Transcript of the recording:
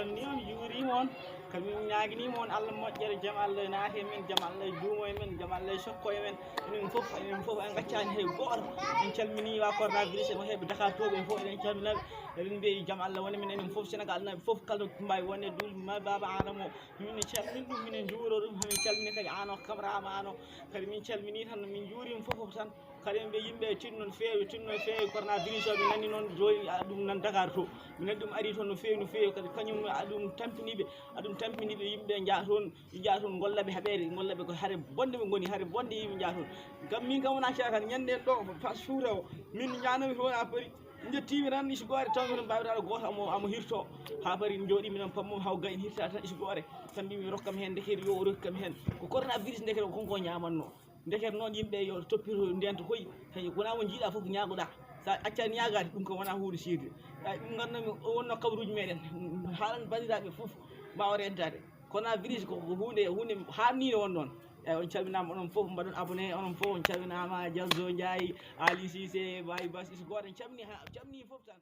calminima mi juurima on kadi min ñaguinima on Allah moƴƴere jaam Allah naati e men jaam Allah juumo e men jaam Allah sokko e men enen foof en gaccani hay goto en calmini wa coronavirus e heeɓe Dakar toɓe e fof eɗen calminaɓe eɗen mbiya jaam Allah woni men enen foof Sénégal naɓe foof kala mbawi wonde dulma baba Adama o min calmini ɗum minen juuro ɗum min calmini kadi an o Camara an o kadi min calmini tan min juurima foof tan kadi ɓe yimɓe tinno no fewi coronavirus o ɓe nani noon joni ɗum nan Dakar to ɓe nani ɗum ari toon no fewi kadi kañum aɗum tampiniɓe yimɓe jaa toon gollaɓe heeɓede gollaɓe ko haare bonde ɓe goni haare bonde yimɓe jaa toon gam min kam wona ceeɗa tan ñanden ɗo fa suura o min ñanomi toon ha paari jettimi tan iso gore tawmi toon mbawiraɗo goto amo hirto ha paari jooɗimi noon pammum haw gayi hirta tan iso gore tan mbimi rokkam hen ndekete yo o rokkam hen ko coronavirus ndekete konko ñamanno ndekete noon yimɓe yo toppito ndento koyi tawi wona mo jiiɗa foof ñagoɗa sa accani ñagade ɗum ko wona hunde sirde ɗum gandanmi o wonno kabaruji meɗen haalande bandiraɓe foof mbawa rentade coronavirus ko hunde hannide won noon eyyi on calminama onon foof mbaɗon abonné onon foof on calminama Dialzo Ndiaye Ali Cissé Baye Bass iso goto en calmini foof tan